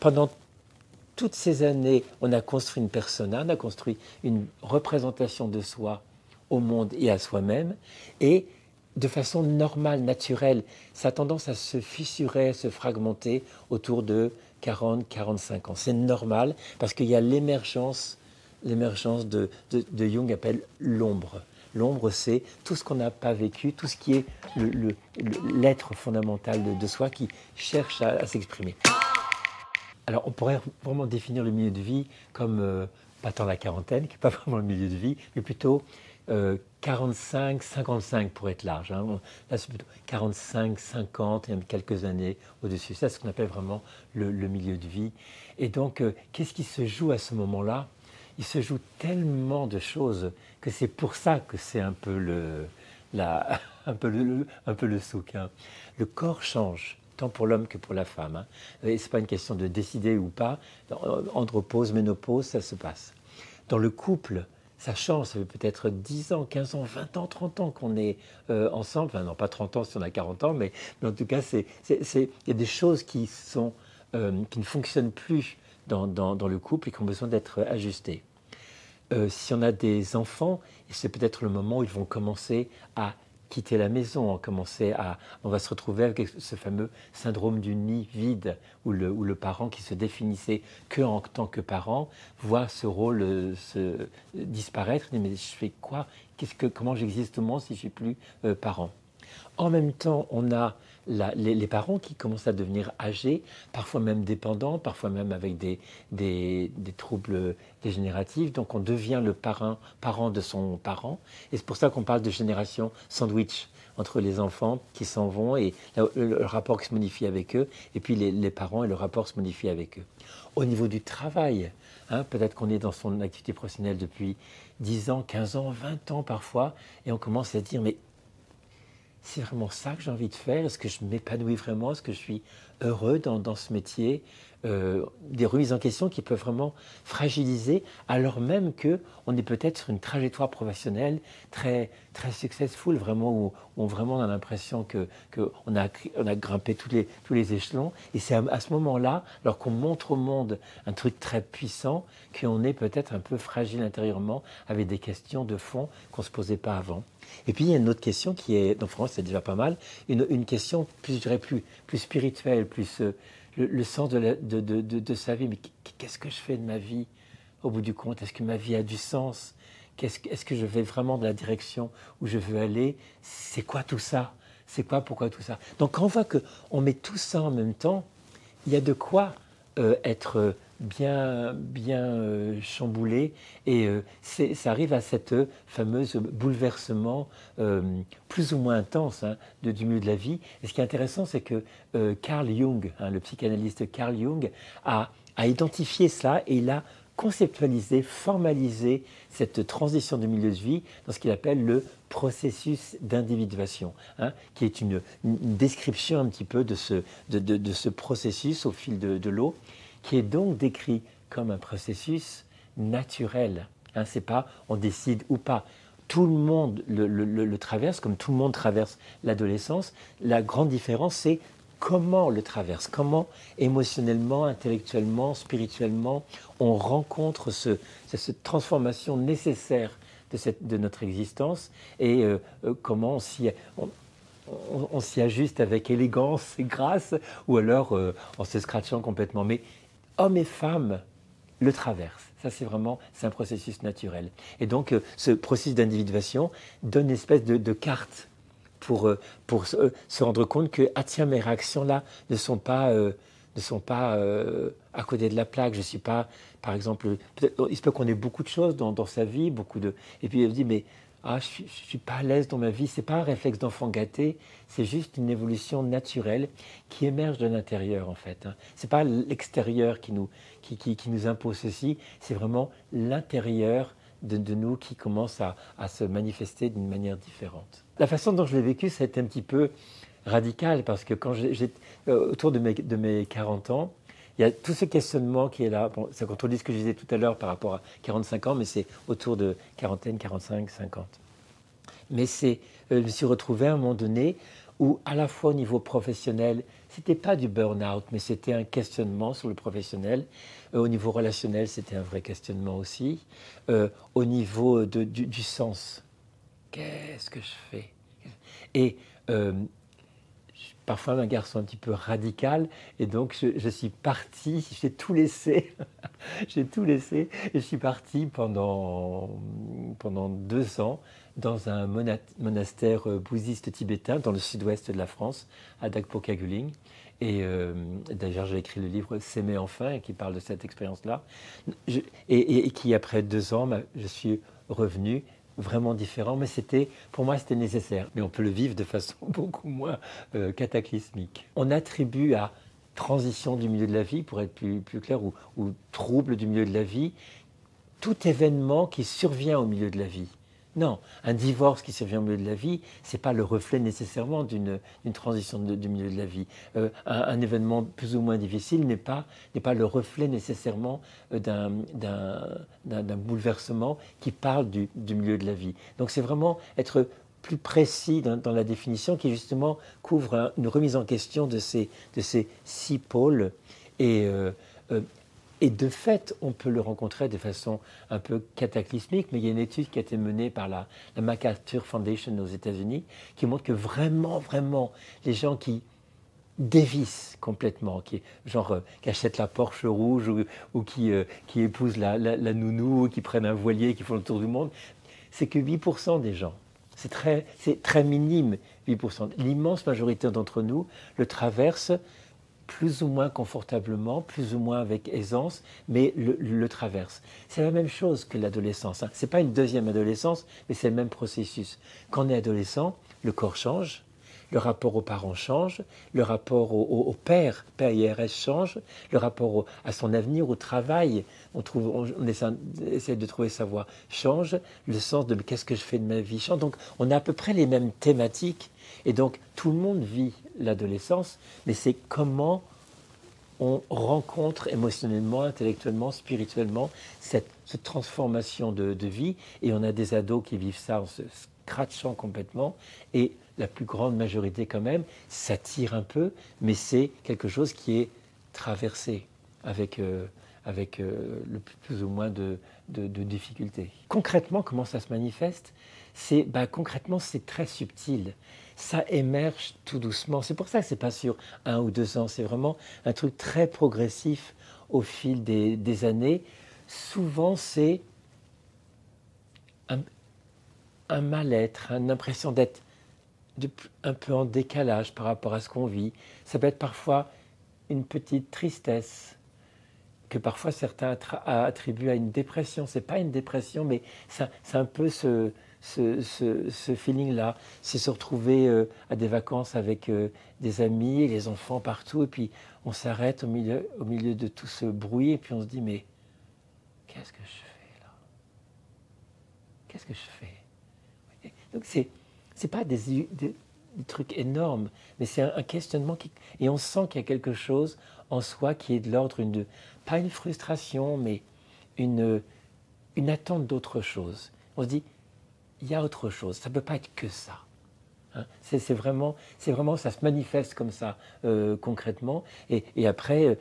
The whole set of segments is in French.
pendant toutes ces années, on a construit une persona, on a construit une représentation de soi au monde et à soi-même, et de façon normale, naturelle, ça a tendance à se fissurer, à se fragmenter autour de 40, 45 ans. C'est normal parce qu'il y a l'émergence de Jung appelle l'ombre. L'ombre, c'est tout ce qu'on n'a pas vécu, tout ce qui est l'être fondamental de soi qui cherche à s'exprimer. Alors, on pourrait vraiment définir le milieu de vie comme, pas tant la quarantaine, qui n'est pas vraiment le milieu de vie, mais plutôt 45, 55 pour être large. Hein. Là, c'est plutôt 45, 50, et même quelques années au-dessus. Ça, c'est ce qu'on appelle vraiment le milieu de vie. Et donc, qu'est-ce qui se joue à ce moment-là? Il se joue tellement de choses que c'est pour ça que c'est un peu un peu le souk. Hein. Le corps change, tant pour l'homme que pour la femme. Hein. Et ce n'est pas une question de décider ou pas. Andropause, ménopause, ça se passe. Dans le couple, ça change, ça fait peut-être 10 ans, 15 ans, 20 ans, 30 ans qu'on est ensemble. Enfin, non, pas 30 ans si on a 40 ans, mais en tout cas, il y a des choses qui ne fonctionnent plus dans le couple et qui ont besoin d'être ajustées. Si on a des enfants, c'est peut-être le moment où ils vont commencer à quitter la maison, on va se retrouver avec ce fameux syndrome du nid vide, où le parent qui se définissait qu'en tant que parent voit ce rôle se disparaître. Il dit, mais je fais quoi? Comment j'existe au monde si je ne suis plus parent? En même temps, on a les parents qui commencent à devenir âgés, parfois même dépendants, parfois même avec des troubles dégénératifs. Donc on devient le parent de son parent. Et c'est pour ça qu'on parle de génération sandwich entre les enfants qui s'en vont et le rapport qui se modifie avec eux, et puis les parents et le rapport se modifie avec eux. Au niveau du travail, hein, peut-être qu'on est dans son activité professionnelle depuis 10 ans, 15 ans, 20 ans parfois, et on commence à se dire, mais c'est vraiment ça que j'ai envie de faire? Est-ce que je m'épanouis vraiment? Est-ce que je suis heureux dans ce métier? Des remises en question qui peuvent vraiment fragiliser, alors même qu'on est peut-être sur une trajectoire professionnelle très, très successful, vraiment, où vraiment on a l'impression qu'on a grimpé tous les échelons. Et c'est à ce moment-là, alors qu'on montre au monde un truc très puissant, qu'on est peut-être un peu fragile intérieurement, avec des questions de fond qu'on ne se posait pas avant. Et puis il y a une autre question qui est, donc France c'est déjà pas mal, une question plus, je dirais, plus spirituelle, plus le sens de sa vie. Mais qu'est-ce que je fais de ma vie au bout du compte? Est-ce que ma vie a du sens? Est-ce que je vais vraiment dans la direction où je veux aller? C'est quoi tout ça? Pourquoi tout ça? Donc quand on voit qu'on met tout ça en même temps, il y a de quoi être bien chamboulé, et ça arrive à cette fameuse bouleversement plus ou moins intense, hein, du milieu de la vie. Et ce qui est intéressant, c'est que Carl Jung, hein, le psychanalyste Carl Jung, a identifié cela, et il a conceptualisé, formalisé cette transition de milieu de vie dans ce qu'il appelle le processus d'individuation, hein, qui est une description un petit peu de ce processus au fil de l'eau, qui est donc décrit comme un processus naturel. Hein, c'est pas on décide ou pas. Tout le monde le traverse, comme tout le monde traverse l'adolescence. La grande différence, c'est comment on le traverse, comment émotionnellement, intellectuellement, spirituellement, on rencontre cette transformation nécessaire de notre existence, et comment on s'y ajuste avec élégance et grâce, ou alors en se scratchant complètement. Mais hommes et femmes le traversent. Ça, c'est un processus naturel. Et donc, ce processus d'individuation donne une espèce de carte pour se rendre compte que, ah tiens, mes réactions-là ne sont pas à côté de la plaque. Je ne suis pas, par exemple, il se peut qu'on ait beaucoup de choses dans sa vie, et puis il se dit, mais je ne suis pas à l'aise dans ma vie. Ce n'est pas un réflexe d'enfant gâté, c'est juste une évolution naturelle qui émerge de l'intérieur, en fait. Hein. Ce n'est pas l'extérieur qui nous impose ceci, c'est vraiment l'intérieur de nous qui commence à se manifester d'une manière différente. La façon dont je l'ai vécu, ça a été un petit peu radical, parce que quand autour de mes 40 ans, il y a tout ce questionnement qui est là. Bon, ça contredit ce que je disais tout à l'heure par rapport à 45 ans, mais c'est autour de quarantaine, 45, 50. Mais je me suis retrouvé à un moment donné où à la fois au niveau professionnel, c'était pas du burn-out, mais c'était un questionnement sur le professionnel. Au niveau relationnel, c'était un vrai questionnement aussi. Au niveau du sens, qu'est-ce que je fais? Et parfois un garçon un petit peu radical, et donc je suis parti, j'ai tout laissé, j'ai tout laissé, et je suis parti pendant 2 ans dans un monastère bouddhiste tibétain dans le sud-ouest de la France, à Dagpo Kaguling. Et d'ailleurs, j'ai écrit le livre S'aimer enfin, qui parle de cette expérience-là. Et qui, après 2 ans, je suis revenu vraiment différent, mais pour moi, c'était nécessaire. Mais on peut le vivre de façon beaucoup moins cataclysmique. On attribue à transition du milieu de la vie, pour être plus clair, ou trouble du milieu de la vie, tout événement qui survient au milieu de la vie. Non, un divorce qui survient au milieu de la vie, ce n'est pas le reflet nécessairement d'une transition du milieu de la vie. Un événement plus ou moins difficile n'est pas le reflet nécessairement d'un bouleversement qui parle du milieu de la vie. Donc c'est vraiment être plus précis dans la définition qui justement couvre une remise en question de ces 6 pôles. Et de fait, on peut le rencontrer de façon un peu cataclysmique, mais il y a une étude qui a été menée par la MacArthur Foundation aux États-Unis qui montre que vraiment, vraiment, les gens qui dévissent complètement, qui achètent la Porsche rouge ou qui épousent la nounou, ou qui prennent un voilier, qui font le tour du monde, c'est que 8% des gens. C'est très minime, 8%. L'immense majorité d'entre nous le traversent plus ou moins confortablement, plus ou moins avec aisance, mais le traverse. C'est la même chose que l'adolescence. Hein. Ce n'est pas une deuxième adolescence, mais c'est le même processus. Quand on est adolescent, le corps change, le rapport aux parents change, le rapport au père, père IRS change, le rapport à son avenir, au travail, on essaie de trouver sa voie, change, le sens de qu'est-ce que je fais de ma vie change. Donc on a à peu près les mêmes thématiques, et donc tout le monde vit l'adolescence, mais c'est comment on rencontre émotionnellement, intellectuellement, spirituellement cette transformation de vie. Et on a des ados qui vivent ça en se scratchant complètement, et la plus grande majorité quand même, ça tire un peu, mais c'est quelque chose qui est traversé avec le plus ou moins de difficultés. Concrètement, comment ça se manifeste? Concrètement, c'est très subtil. Ça émerge tout doucement. C'est pour ça que ce n'est pas sur 1 ou 2 ans. C'est vraiment un truc très progressif au fil des années. Souvent, c'est un mal-être, une impression d'être un peu en décalage par rapport à ce qu'on vit. Ça peut être parfois une petite tristesse que parfois certains attribuent à une dépression. Ce n'est pas une dépression, mais c'est un peu ce feeling-là. C'est se retrouver à des vacances avec des amis, et les enfants partout, et puis on s'arrête au milieu de tout ce bruit, et puis on se dit, mais qu'est-ce que je fais là? Qu'est-ce que je fais? Donc c'est pas des trucs énormes, mais c'est un questionnement et on sent qu'il y a quelque chose en soi qui est de l'ordre pas une frustration, mais une attente d'autre chose. On se dit, il y a autre chose, ça ne peut pas être que ça. Hein, c'est vraiment, ça se manifeste comme ça concrètement. Et après,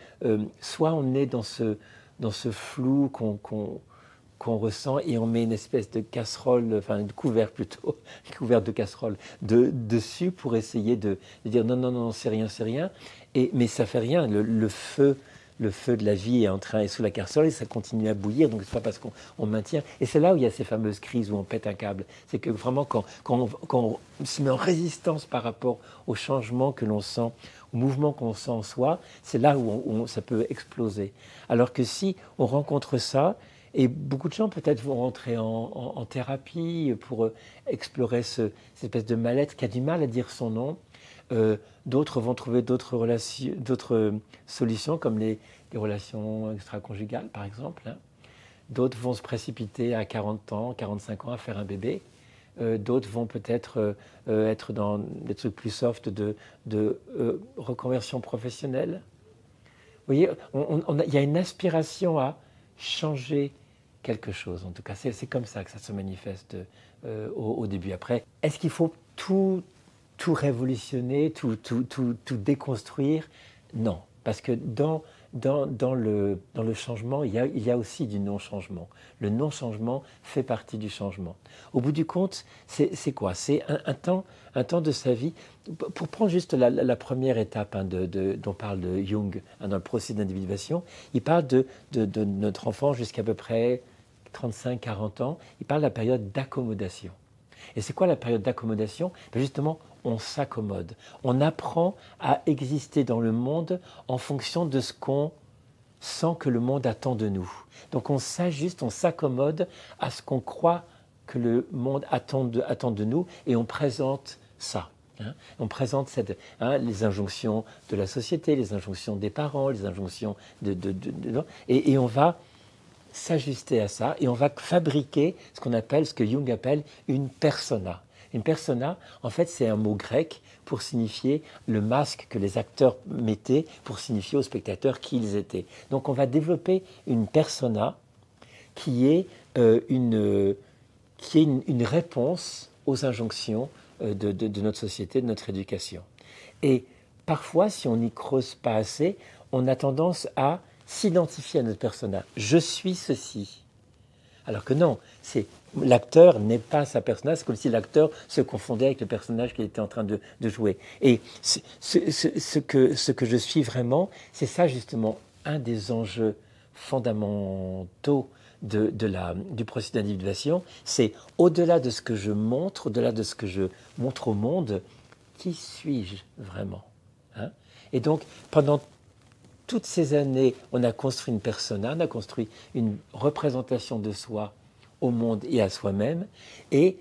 soit on est dans ce flou qu'on ressent, et on met une espèce de casserole, enfin de couvercle plutôt, couvercle de casserole dessus pour essayer de dire non, c'est rien. Mais ça fait rien, le feu de la vie est sous la casserole, et ça continue à bouillir, donc c'est pas parce qu'on maintient. Et c'est là où il y a ces fameuses crises où on pète un câble. C'est que vraiment quand on se met en résistance par rapport au changement que l'on sent, au mouvement qu'on sent en soi, c'est là où ça peut exploser. Alors que si on rencontre ça, et beaucoup de gens peut-être vont rentrer en thérapie pour explorer cette espèce de mal-être qui a du mal à dire son nom. D'autres vont trouver d'autres solutions, comme les relations extra-conjugales, par exemple. Hein. D'autres vont se précipiter à 40 ans, 45 ans à faire un bébé. D'autres vont peut-être être dans des trucs plus soft de reconversion professionnelle. Vous voyez, il y a une aspiration à changer quelque chose. En tout cas, c'est comme ça que ça se manifeste au début. Après, est-ce qu'il faut tout tout révolutionner, tout déconstruire. Non, parce que dans le changement, il y a aussi du non-changement. Le non-changement fait partie du changement. Au bout du compte, c'est quoi? C'est un temps de sa vie. Pour prendre juste la première étape dont parle Jung dans le processus d'individuation, il parle de notre enfant jusqu'à peu près 35-40 ans. Il parle de la période d'accommodation. Et c'est quoi la période d'accommodation? Justement, on s'accommode. On apprend à exister dans le monde en fonction de ce qu'on sent que le monde attend de nous. Donc on s'ajuste, on s'accommode à ce qu'on croit que le monde attend de nous et on présente ça. On présente les injonctions de la société, les injonctions des parents, les injonctions et on va s'ajuster à ça et on va fabriquer ce que Jung appelle une persona. Une persona, en fait, c'est un mot grec pour signifier le masque que les acteurs mettaient pour signifier aux spectateurs qui ils étaient. Donc on va développer une persona qui est une réponse aux injonctions de notre société, de notre éducation. Et parfois, si on n'y creuse pas assez, on a tendance à s'identifier à notre persona. Je suis ceci. Alors que non, l'acteur n'est pas sa persona, c'est comme si l'acteur se confondait avec le personnage qu'il était en train de jouer. Et ce que je suis vraiment, c'est ça justement un des enjeux fondamentaux du processus d'individuation, c'est au-delà de ce que je montre, au-delà de ce que je montre au monde, qui suis-je vraiment? Et donc, pendant toutes ces années, on a construit une persona, on a construit une représentation de soi au monde et à soi-même, et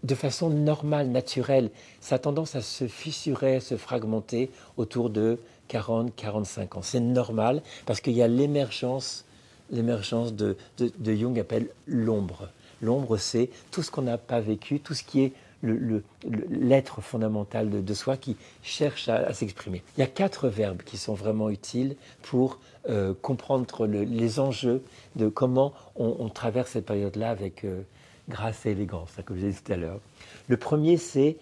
de façon normale, naturelle, ça a tendance à se fissurer, à se fragmenter autour de 40-45 ans. C'est normal parce qu'il y a l'émergence de Jung appelle l'ombre. L'ombre, c'est tout ce qu'on n'a pas vécu, tout ce qui est l'être fondamental de soi qui cherche à s'exprimer. Il y a 4 verbes qui sont vraiment utiles pour comprendre les enjeux de comment on traverse cette période-là avec grâce et élégance, comme je disais tout à l'heure. Le premier, c'est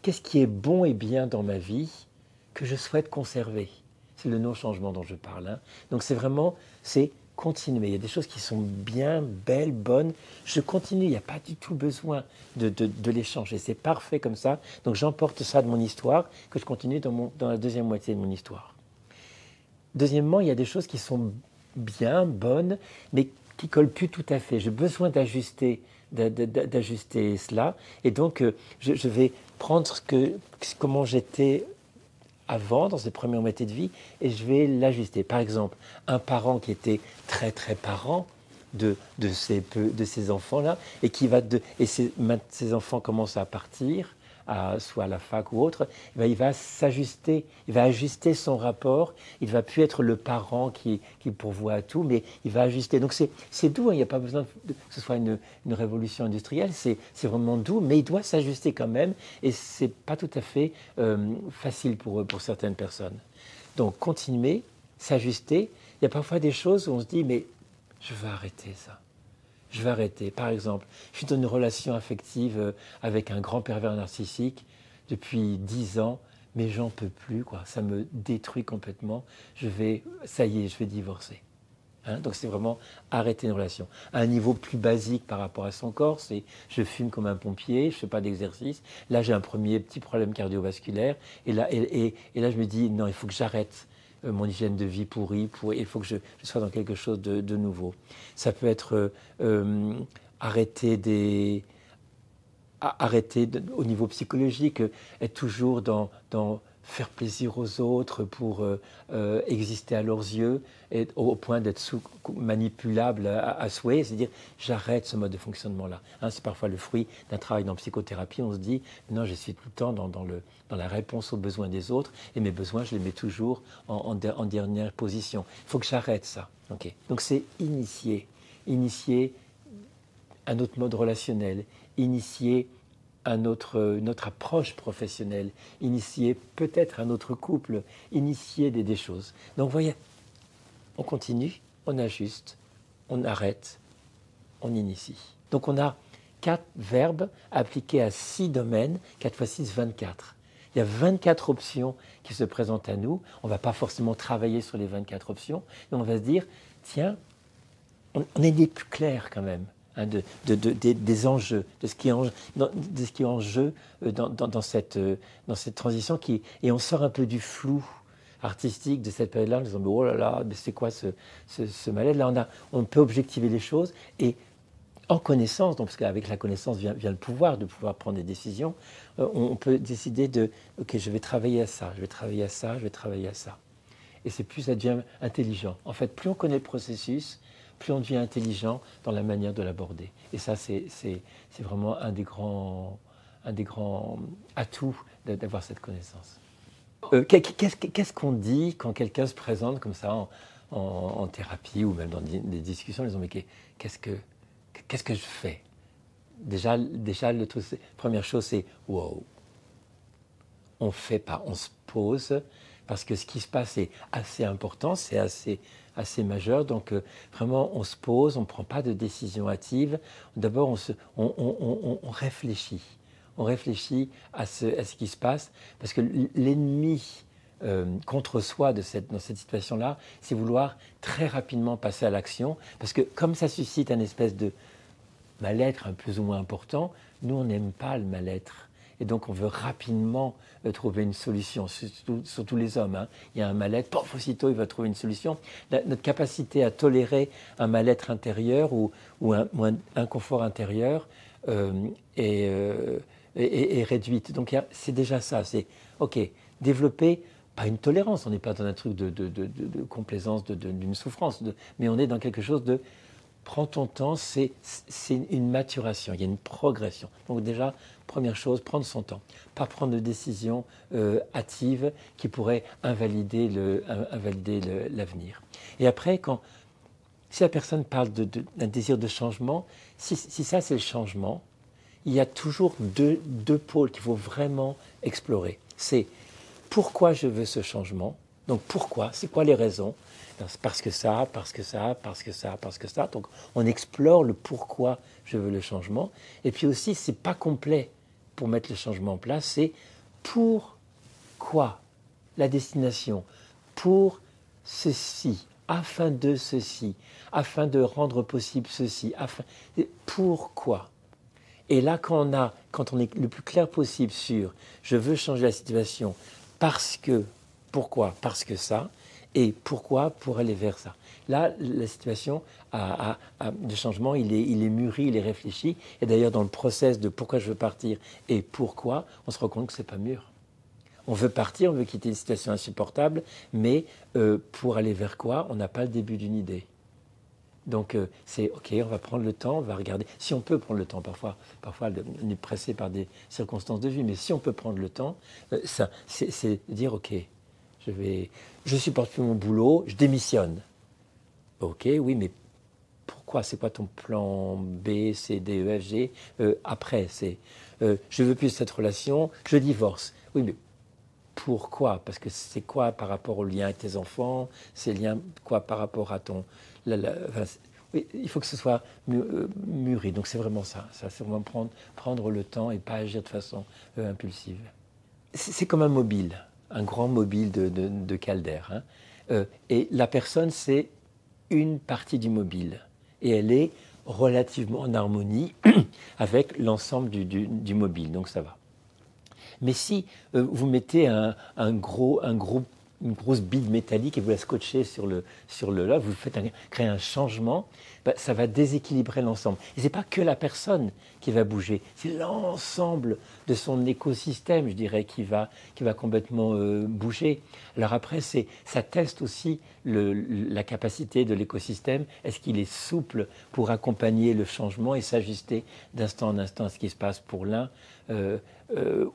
qu'est-ce qui est bon et bien dans ma vie que je souhaite conserver. C'est le non-changement dont je parle. Donc c'est continuer. Il y a des choses qui sont bien, belles, bonnes. Je continue, il n'y a pas du tout besoin de les changer. C'est parfait comme ça. Donc j'emporte ça de mon histoire, que je continue dans la deuxième moitié de mon histoire. Deuxièmement, il y a des choses qui sont bien, bonnes, mais qui ne collent plus tout à fait. J'ai besoin d'ajuster cela. Et donc, je vais prendre comment j'étais avant, dans ses premières moitiés de vie, et je vais l'ajuster. Par exemple, un parent qui était très très parent de ces enfants-là, et ces enfants commencent à partir, soit à la fac ou autre, il va s'ajuster, il va ajuster son rapport, il ne va plus être le parent qui pourvoit à tout, mais il va ajuster. Donc c'est doux, il n'y a pas besoin que ce soit une révolution industrielle, c'est vraiment doux, mais il doit s'ajuster quand même, et ce n'est pas tout à fait facile pour certaines personnes. Donc continuer, s'ajuster, il y a parfois des choses où on se dit, mais je vais arrêter ça. Je vais arrêter. Par exemple, je suis dans une relation affective avec un grand pervers narcissique depuis 10 ans, mais j'en peux plus, quoi. Ça me détruit complètement. Ça y est, je vais divorcer. Donc c'est vraiment arrêter une relation. À un niveau plus basique par rapport à son corps, c'est je fume comme un pompier, je ne fais pas d'exercice. Là, j'ai un premier petit problème cardiovasculaire. Et là, je me dis, non, il faut que j'arrête mon hygiène de vie pourrie, il faut que je sois dans quelque chose de nouveau. Ça peut être arrêter au niveau psychologique, être toujours dans faire plaisir aux autres pour exister à leurs yeux, et au point d'être manipulable à souhait, c'est-à-dire j'arrête ce mode de fonctionnement-là. C'est parfois le fruit d'un travail dans la psychothérapie, on se dit non, je suis tout le temps dans la réponse aux besoins des autres, et mes besoins, je les mets toujours en dernière position. Il faut que j'arrête ça. Okay. Donc c'est initier un autre mode relationnel, initier une autre approche professionnelle, initier peut-être un autre couple, initier des choses. Donc voyez, on continue, on ajuste, on arrête, on initie. Donc on a 4 verbes appliqués à 6 domaines, 4 x 6, 24. Il y a 24 options qui se présentent à nous. On ne va pas forcément travailler sur les 24 options, mais on va se dire, tiens, on est des plus clairs quand même hein, des enjeux, de ce qui est en jeu dans cette transition. Et on sort un peu du flou artistique de cette période-là en disant, oh là là, mais c'est quoi ce mal-être. Là, on peut objectiver les choses et en connaissance, donc, parce qu'avec la connaissance vient le pouvoir, de pouvoir prendre des décisions, on peut décider de, ok, je vais travailler à ça, je vais travailler à ça, je vais travailler à ça. Et c'est plus ça devient intelligent. En fait, plus on connaît le processus, plus on devient intelligent dans la manière de l'aborder. Et ça, c'est vraiment un des grands atouts d'avoir cette connaissance. Qu'est-ce qu'on dit quand quelqu'un se présente comme ça en thérapie ou même dans des discussions, ils disent mais qu'est-ce que je fais? Déjà le truc, première chose, c'est wow. On ne fait pas, on se pose, parce que ce qui se passe est assez important, c'est assez majeur. Donc vraiment, on se pose, on ne prend pas de décision hâtive. D'abord, on réfléchit. On réfléchit à ce qui se passe, parce que l'ennemi contre soi dans cette situation-là, c'est vouloir très rapidement passer à l'action, parce que comme ça suscite un espèce de mal-être un plus ou moins important, nous, on n'aime pas le mal-être. Et donc, on veut rapidement trouver une solution, surtout les hommes. Hein. Il y a un mal-être, pof, aussitôt, il va trouver une solution. Notre capacité à tolérer un mal-être intérieur ou un inconfort intérieur est réduite. Donc, c'est déjà ça. C'est, OK, développer, pas une tolérance, on n'est pas dans un truc de complaisance, d'une souffrance, mais on est dans quelque chose de prends ton temps, c'est une maturation, il y a une progression. Donc déjà, première chose, prendre son temps. Pas prendre de décisions hâtives qui pourraient invalider l'avenir. Et après, si la personne parle d'un désir de changement, si ça c'est le changement, il y a toujours deux pôles qu'il faut vraiment explorer. C'est pourquoi je veux ce changement. Donc pourquoi, c'est quoi les raisons? Parce que ça, parce que ça, parce que ça, parce que ça. Donc on explore le pourquoi je veux le changement. Et puis aussi, c'est pas complet pour mettre le changement en place, c'est pourquoi la destination, pour ceci, afin de ceci, afin de rendre possible ceci, pourquoi. Et là, quand on est le plus clair possible sur je veux changer la situation parce que, pourquoi, parce que ça, et pourquoi pour aller vers ça. Là, la situation de changement, il est mûri, il est réfléchi. Et d'ailleurs, dans le process de pourquoi je veux partir et pourquoi, on se rend compte que ce n'est pas mûr. On veut partir, on veut quitter une situation insupportable, mais pour aller vers quoi, on n'a pas le début d'une idée. Donc c'est OK, on va prendre le temps, on va regarder. Si on peut prendre le temps, parfois on est pressé par des circonstances de vie, mais si on peut prendre le temps, c'est dire OK, je supporte plus mon boulot, je démissionne. OK, oui, mais pourquoi? C'est quoi ton plan B, C, D, E, F, G après, je veux plus cette relation, je divorce. Oui, mais pourquoi? Parce que c'est quoi par rapport au lien avec tes enfants? C'est lien quoi par rapport à ton... oui, il faut que ce soit mûri. Donc c'est vraiment ça. C'est vraiment prendre le temps et pas agir de façon impulsive. C'est comme un mobile, un grand mobile de Calder. Hein. Et la personne, c'est une partie du mobile. Et elle est relativement en harmonie avec l'ensemble du mobile. Donc ça va. Mais si vous mettez une grosse bille métallique et vous la scotchez sur le là, vous créez un changement, ça va déséquilibrer l'ensemble. Et ce n'est pas que la personne qui va bouger, c'est l'ensemble de son écosystème, je dirais, qui va complètement bouger. Alors après, ça teste aussi la capacité de l'écosystème. Est-ce qu'il est souple pour accompagner le changement et s'ajuster d'instant en instant à ce qui se passe pour l'un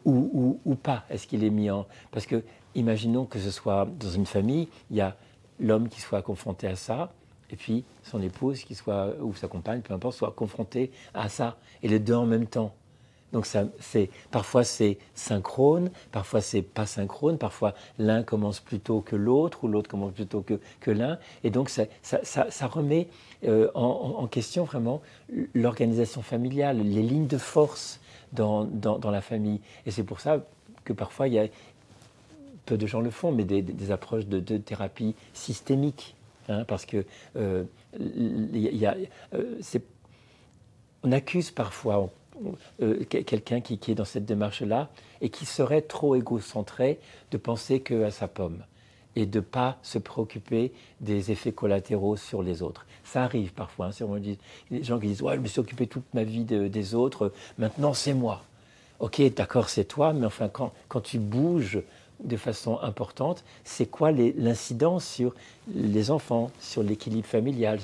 ou pas? Est-ce qu'il est mis en... Parce que, imaginons que ce soit dans une famille, il y a l'homme qui soit confronté à ça, et puis son épouse ou sa compagne, peu importe, soit confrontée à ça, et les deux en même temps. Donc parfois c'est synchrone, parfois c'est pas synchrone, parfois l'un commence plus tôt que l'autre, ou l'autre commence plus tôt que l'un, et donc ça remet en question vraiment l'organisation familiale, les lignes de force dans la famille. Et c'est pour ça que parfois il y a peu de gens le font, mais des approches de thérapie systémique, hein, parce que on accuse parfois quelqu'un qui est dans cette démarche-là et qui serait trop égocentré de penser qu'à sa pomme et de ne pas se préoccuper des effets collatéraux sur les autres. Ça arrive parfois. Hein, les gens qui disent ouais, « je me suis occupé toute ma vie des autres, maintenant c'est moi ». Ok, d'accord, c'est toi, mais enfin, quand tu bouges de façon importante, c'est quoi l'incidence sur les enfants, sur l'équilibre familial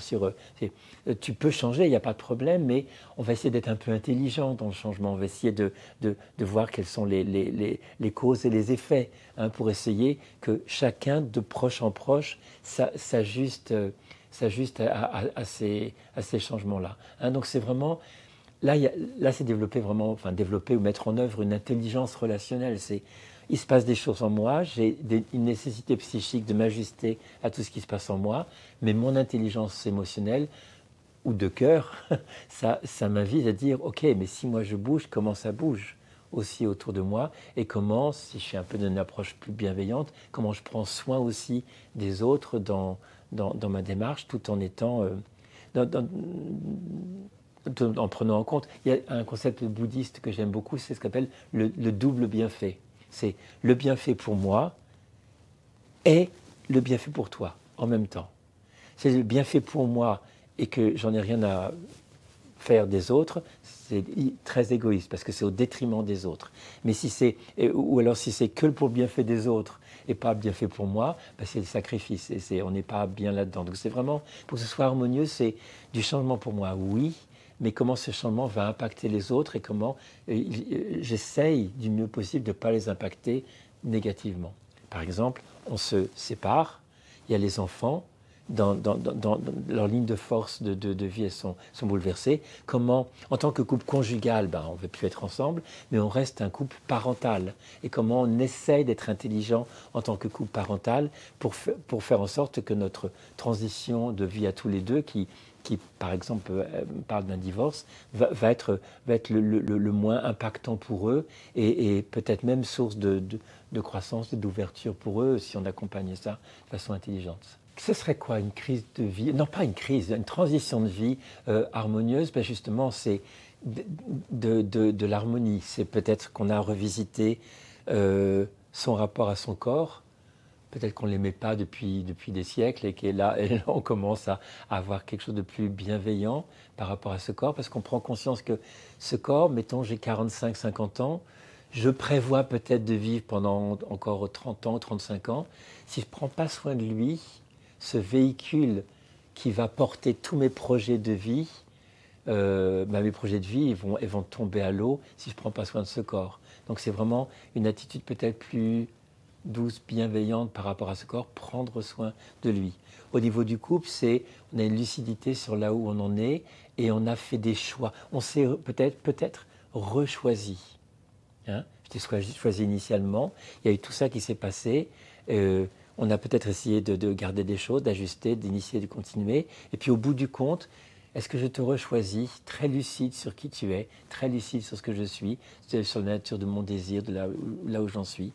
tu peux changer, il n'y a pas de problème, mais on va essayer d'être un peu intelligent dans le changement. On va essayer de voir quelles sont les causes et les effets, hein, pour essayer que chacun, de proche en proche, s'ajuste à ces changements-là. Hein, donc c'est vraiment... Là, c'est développer vraiment, enfin développer ou mettre en œuvre une intelligence relationnelle. Il se passe des choses en moi, j'ai une nécessité psychique de m'ajuster à tout ce qui se passe en moi, mais mon intelligence émotionnelle ou de cœur, ça m'invite à dire, ok, mais si moi je bouge, comment ça bouge aussi autour de moi, et comment, si je suis un peu d'une approche plus bienveillante, comment je prends soin aussi des autres dans ma démarche, tout en étant... en prenant en compte, il y a un concept bouddhiste que j'aime beaucoup, c'est ce qu'on appelle le double bienfait. C'est le bienfait pour moi et le bienfait pour toi en même temps. C'est le bienfait pour moi et que j'en ai rien à faire des autres, c'est très égoïste parce que c'est au détriment des autres. Mais ou alors si c'est que pour le bienfait des autres et pas le bienfait pour moi, ben c'est le sacrifice et on n'est pas bien là-dedans. Donc c'est vraiment, pour que ce soit harmonieux, c'est du changement pour moi, oui, mais comment ce changement va impacter les autres et comment j'essaye du mieux possible de ne pas les impacter négativement. Par exemple, on se sépare, il y a les enfants, dans leur ligne de force de vie, elles sont bouleversées. Comment, en tant que couple conjugal, on ne veut plus être ensemble, mais on reste un couple parental. Et comment on essaye d'être intelligent en tant que couple parental pour faire en sorte que notre transition de vie à tous les deux, qui par exemple parle d'un divorce, va être le moins impactant pour eux et peut-être même source de croissance, d'ouverture pour eux si on accompagne ça de façon intelligente. Ce serait quoi une crise de vie? Non, pas une crise, une transition de vie harmonieuse. Justement, c'est de l'harmonie. C'est peut-être qu'on a revisité son rapport à son corps. Peut-être qu'on ne l'aimait pas depuis des siècles et là, on commence à avoir quelque chose de plus bienveillant par rapport à ce corps, parce qu'on prend conscience que ce corps, mettons, j'ai 45-50 ans, je prévois peut-être de vivre pendant encore 30 ans, 35 ans. Si je ne prends pas soin de lui, ce véhicule qui va porter tous mes projets de vie, mes projets de vie ils vont tomber à l'eau si je ne prends pas soin de ce corps. Donc c'est vraiment une attitude peut-être plus douce, bienveillante par rapport à ce corps, prendre soin de lui. Au niveau du couple, on a une lucidité sur là où on en est et on a fait des choix. On s'est peut-être rechoisi. Hein, je t'ai choisi initialement, il y a eu tout ça qui s'est passé. On a peut-être essayé de garder des choses, d'ajuster, d'initier, de continuer. Et puis au bout du compte, est-ce que je te rechoisis, très lucide sur qui tu es, très lucide sur ce que je suis, sur la nature de mon désir, de là où j'en suis.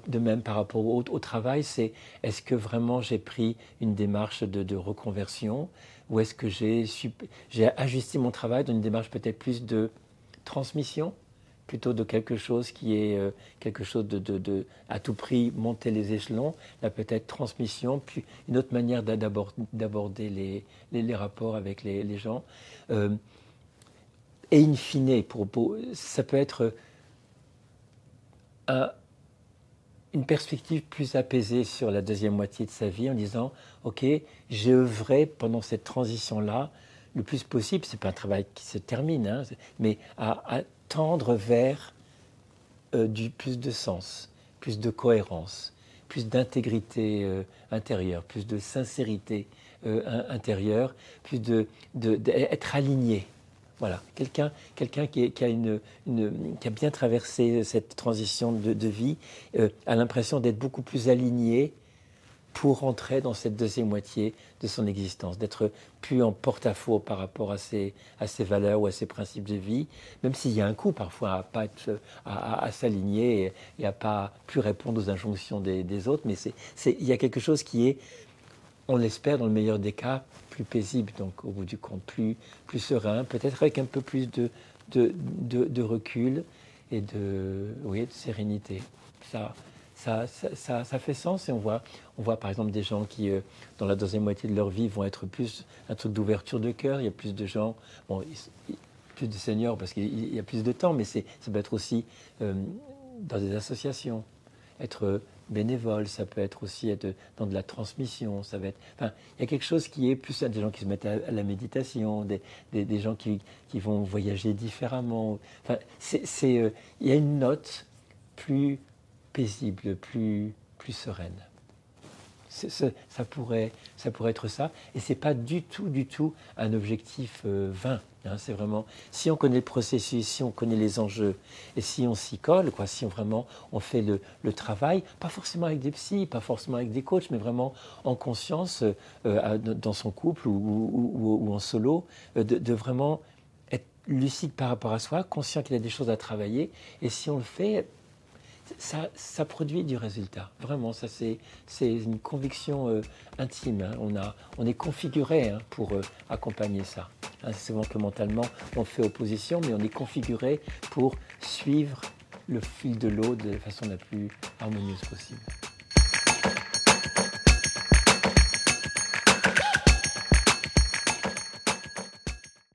De même, par rapport au travail, est-ce que vraiment j'ai pris une démarche de reconversion ou est-ce que j'ai ajusté mon travail dans une démarche peut-être plus de transmission plutôt de quelque chose qui est quelque chose de à tout prix monter les échelons, là peut-être transmission, puis une autre manière d'aborder les rapports avec les gens. Et in fine, ça peut être une perspective plus apaisée sur la deuxième moitié de sa vie en disant « Ok, j'ai œuvré pendant cette transition-là le plus possible, c'est pas un travail qui se termine, hein, mais à tendre vers du plus de sens, plus de cohérence, plus d'intégrité intérieure, plus de sincérité intérieure, plus d'être aligné. » Voilà, quelqu'un qui a bien traversé cette transition de vie a l'impression d'être beaucoup plus aligné pour entrer dans cette deuxième moitié de son existence, d'être plus en porte-à-faux par rapport à ses valeurs ou à ses principes de vie, même s'il y a un coût parfois à pas être, à s'aligner et à pas plus répondre aux injonctions des autres, mais il y a quelque chose qui est, on l'espère dans le meilleur des cas, plus paisible, donc au bout du compte, plus serein, peut-être avec un peu plus de recul et de sérénité. Ça fait sens et on voit par exemple des gens qui, dans la deuxième moitié de leur vie, vont être plus un truc d'ouverture de cœur. Il y a plus de gens, bon, plus de seniors parce qu'il y a plus de temps, mais ça peut être aussi dans des associations, être bénévole, ça peut être aussi être dans de la transmission, ça va être, enfin, il y a quelque chose qui est plus des gens qui se mettent à la méditation, des gens qui vont voyager différemment. Enfin, il y a une note plus paisible, plus sereine. Ça pourrait être ça, et c'est pas du tout un objectif vain. Hein, c'est vraiment, si on connaît le processus, si on connaît les enjeux, et si on s'y colle, si on fait le travail, pas forcément avec des psys, pas forcément avec des coachs, mais vraiment en conscience, dans son couple ou en solo, de vraiment être lucide par rapport à soi, conscient qu'il y a des choses à travailler, et si on le fait, ça produit du résultat. Vraiment, ça c'est une conviction intime. Hein. On est configuré pour accompagner ça. Hein, c'est souvent que mentalement on fait opposition, mais on est configuré pour suivre le fil de l'eau de la façon la plus harmonieuse possible.